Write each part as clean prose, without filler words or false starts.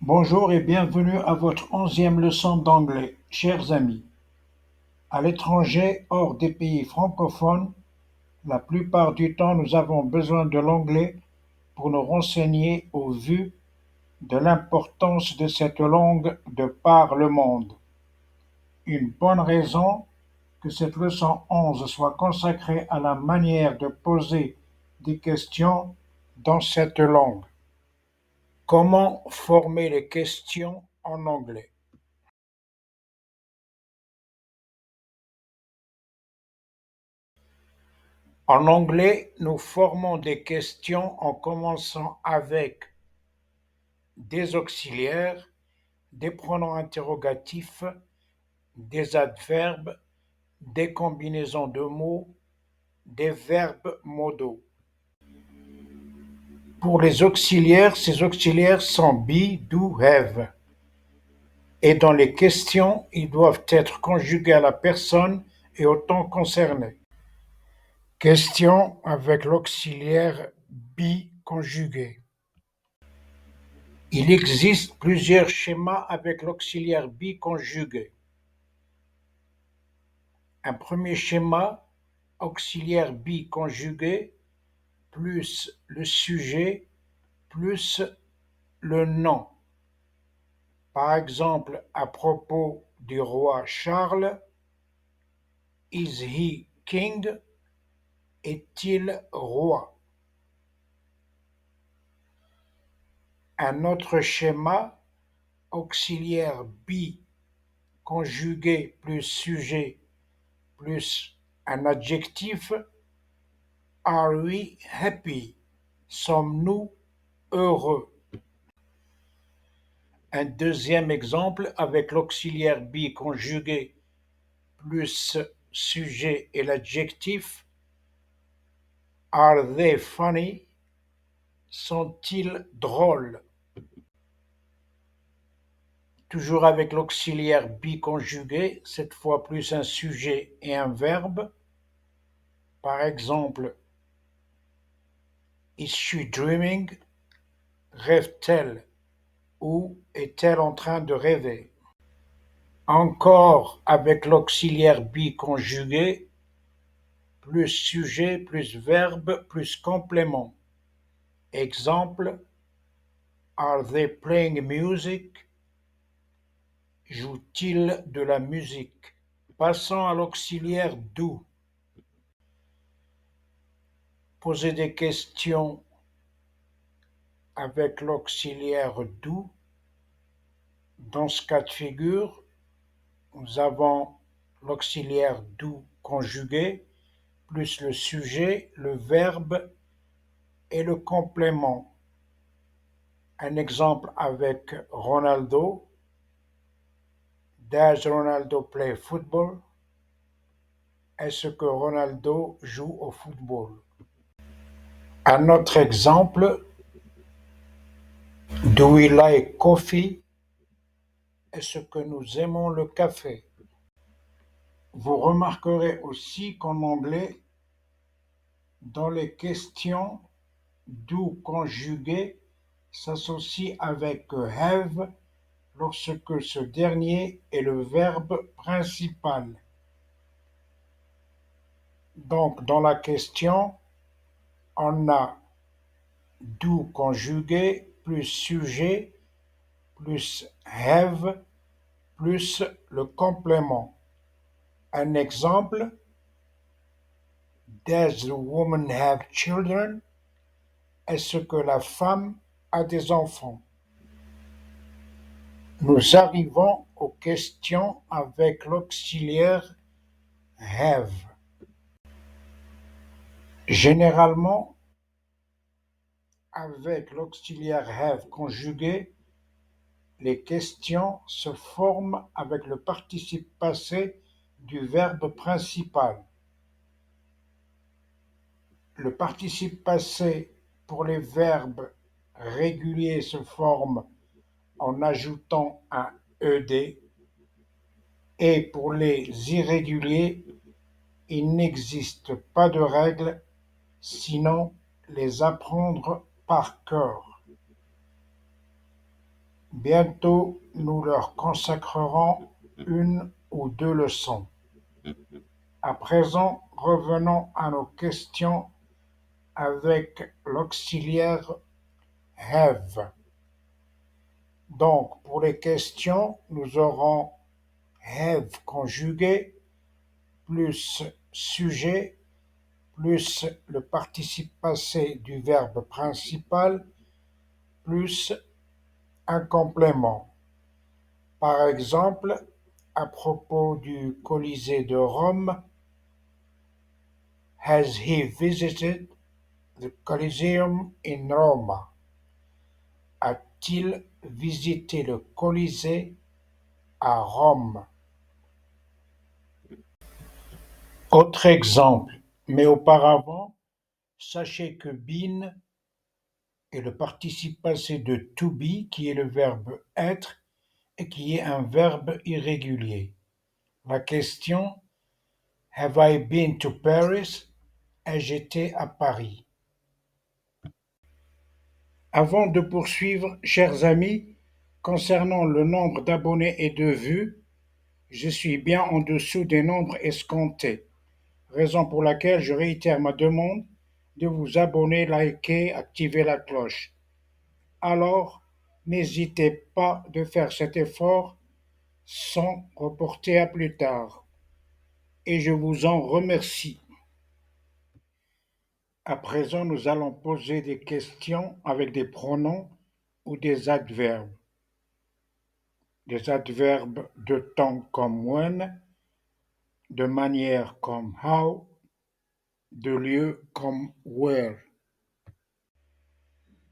Bonjour et bienvenue à votre 11e leçon d'anglais, chers amis. À l'étranger, hors des pays francophones, la plupart du temps nous avons besoin de l'anglais pour nous renseigner au vu de l'importance de cette langue de par le monde. Une bonne raison que cette leçon 11 soit consacrée à la manière de poser des questions dans cette langue. Comment former les questions en anglais? En anglais, nous formons des questions en commençant avec des auxiliaires, des pronoms interrogatifs, des adverbes, des combinaisons de mots, des verbes modaux. Pour les auxiliaires, ces auxiliaires sont be, do, have. Et dans les questions, ils doivent être conjugués à la personne et au temps concerné. Question avec l'auxiliaire be conjugué. Il existe plusieurs schémas avec l'auxiliaire be conjugué. Un premier schéma, auxiliaire be conjugué, plus le sujet, plus le nom. Par exemple, à propos du roi Charles, is he king? Est-il roi? Un autre schéma, auxiliaire be conjugué plus sujet plus un adjectif, are we happy? Sommes-nous heureux? Un deuxième exemple avec l'auxiliaire be conjugué plus sujet et l'adjectif, are they funny? Sont-ils drôles? Toujours avec l'auxiliaire be conjugué, cette fois plus un sujet et un verbe. Par exemple, is she dreaming? Rêve-t-elle? Ou est-elle en train de rêver? Encore avec l'auxiliaire be conjugué, plus sujet, plus verbe, plus complément. Exemple, are they playing music? Jouent-ils de la musique? Passons à l'auxiliaire do. Poser des questions avec l'auxiliaire do. Dans ce cas de figure, nous avons l'auxiliaire do conjugué, plus le sujet, le verbe et le complément. Un exemple avec Ronaldo. Does Ronaldo play football? Est-ce que Ronaldo joue au football? Un autre exemple, do we like coffee? Est-ce que nous aimons le café? Vous remarquerez aussi qu'en anglais, dans les questions, do conjugué s'associe avec have lorsque ce dernier est le verbe principal. Donc, dans la question, on a do conjugué plus sujet plus have plus le complément. Un exemple, does the woman have children? Est-ce que la femme a des enfants? Nous arrivons aux questions avec l'auxiliaire have. Généralement, avec l'auxiliaire have conjugué, les questions se forment avec le participe passé du verbe principal. Le participe passé pour les verbes réguliers se forme en ajoutant un ed et pour les irréguliers, il n'existe pas de règle sinon les apprendre par cœur. Bientôt nous leur consacrerons une ou deux leçons. À présent, revenons à nos questions avec l'auxiliaire have. Donc, pour les questions, nous aurons have conjugué plus sujet plus le participe passé du verbe principal plus un complément. Par exemple, à propos du Colisée de Rome, has he visited the Coliseum in Rome? A-t-il visité le Colisée à Rome? Autre exemple, mais auparavant, sachez que been est le participe passé de to be qui est le verbe être et qui est un verbe irrégulier. La question Have I been to Paris? Ai-je été à Paris? Avant de poursuivre, chers amis, concernant le nombre d'abonnés et de vues, je suis bien en dessous des nombres escomptés, raison pour laquelle je réitère ma demande de vous abonner, liker, activer la cloche. Alors, n'hésitez pas de faire cet effort sans reporter à plus tard. Et je vous en remercie. À présent, nous allons poser des questions avec des pronoms ou des adverbes. Des adverbes de temps comme when, de manière comme how, de lieu comme where.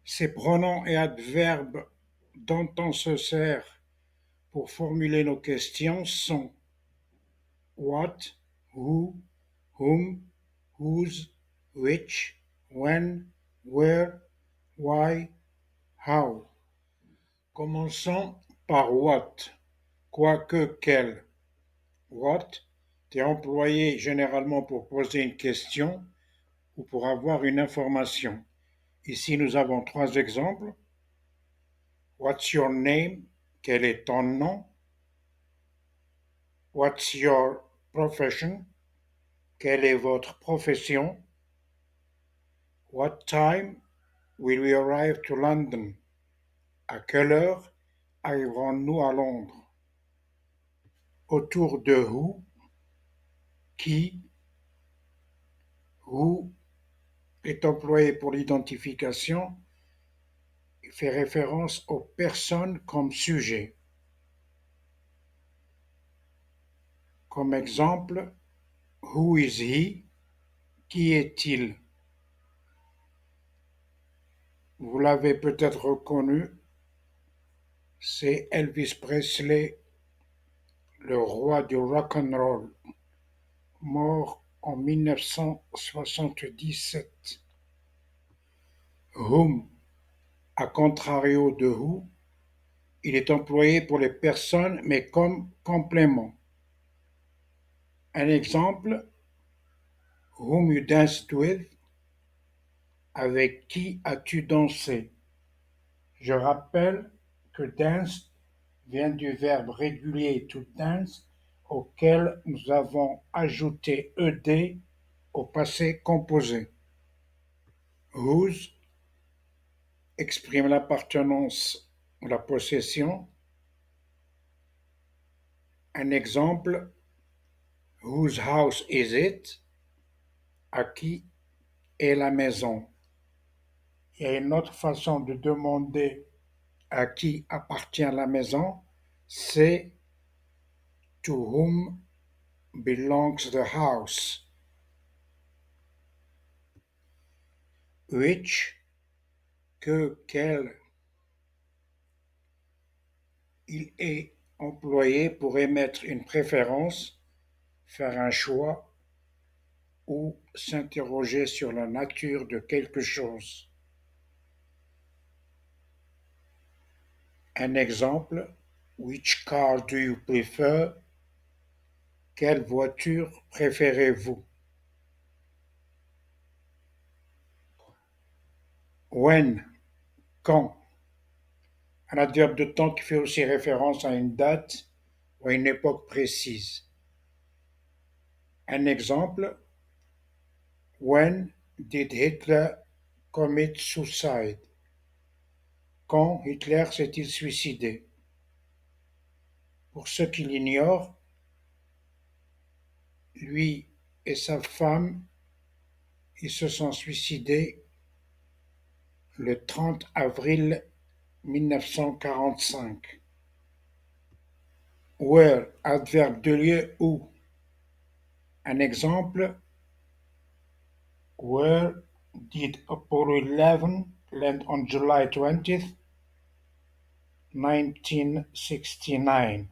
Ces pronoms et adverbes dont on se sert pour formuler nos questions sont what, who, whom, whose, which, when, where, why, how. Commençons par what, quoique quel. What est employé généralement pour poser une question ou pour avoir une information. Ici, nous avons trois exemples. What's your name? Quel est ton nom? What's your profession? Quelle est votre profession? What time will we arrive to London? À quelle heure arriverons-nous à Londres? Autour de who, qui, who est employé pour l'identification. Il fait référence aux personnes comme sujet. Comme exemple, who is he? Qui est-il? Vous l'avez peut-être reconnu, c'est Elvis Presley, le roi du rock and roll, mort en 1977. Whom, à contrario de who, il est employé pour les personnes mais comme complément. Un exemple, whom you danced with, avec qui as-tu dansé? Je rappelle que dance vient du verbe régulier to dance auquel nous avons ajouté ed au passé composé. Whose exprime l'appartenance ou la possession. Un exemple, whose house is it? À qui est la maison? Il y a une autre façon de demander à qui appartient la maison, c'est to whom belongs the house. Which, quel. Il est employé pour émettre une préférence, faire un choix ou s'interroger sur la nature de quelque chose. Un exemple, which car do you prefer? Quelle voiture préférez-vous? When, quand. Un adverbe de temps qui fait aussi référence à une date ou à une époque précise. Un exemple, when did Hitler commit suicide? Quand Hitler s'est-il suicidé? Pour ceux qui l'ignorent, lui et sa femme, ils se sont suicidés le 30 avril 1945. Where, adverbe de lieu où. Un exemple, where did Apollo 11 land on July 20th, 1969?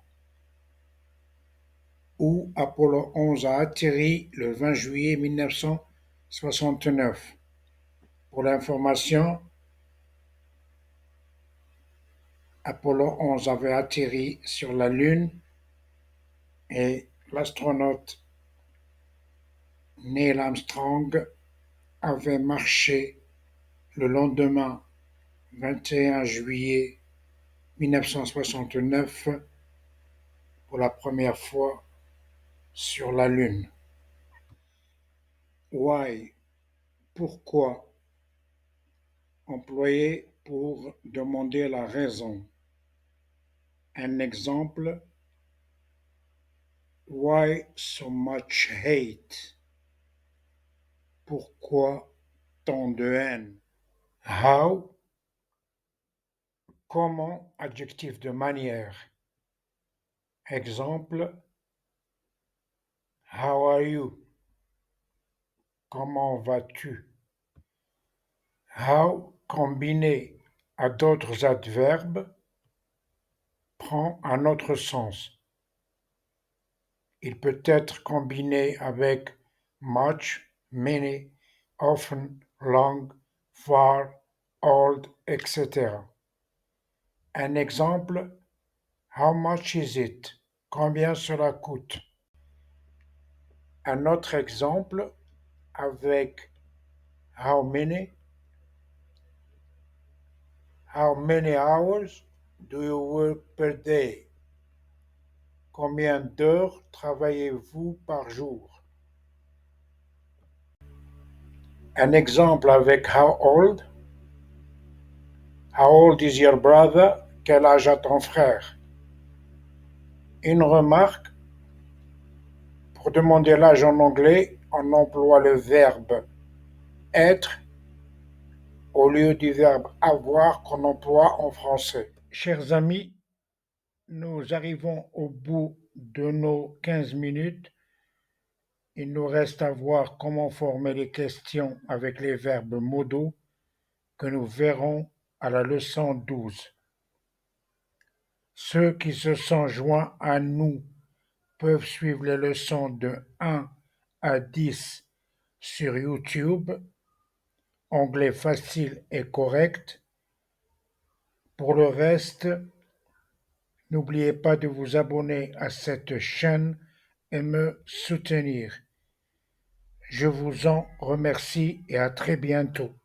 Où Apollo 11 a atterri le 20 juillet 1969. Pour l'information, Apollo 11 avait atterri sur la Lune et l'astronaute Neil Armstrong avait marché le lendemain 21 juillet 1969 pour la première fois sur la Lune. Why, pourquoi, employé pour demander la raison. Un exemple, why so much hate? Pourquoi tant de haine? How, comment, adjectif de manière. Exemple, how are you? Comment vas-tu? How, combiné à d'autres adverbes, prend un autre sens. Il peut être combiné avec much, many, often, long, far, old, etc. Un exemple, how much is it? Combien cela coûte? Un autre exemple avec how many? How many hours do you work per day? Combien d'heures travaillez-vous par jour? Un exemple avec how old? How old is your brother? Quel âge a ton frère? Une remarque, pour demander l'âge en anglais, on emploie le verbe être au lieu du verbe avoir qu'on emploie en français. Chers amis, nous arrivons au bout de nos 15 minutes. Il nous reste à voir comment former les questions avec les verbes modaux que nous verrons à la leçon 12. Ceux qui se sont joints à nous peuvent suivre les leçons de 1 à 10 sur YouTube, anglais facile et correct. Pour le reste, n'oubliez pas de vous abonner à cette chaîne et me soutenir. Je vous en remercie et à très bientôt.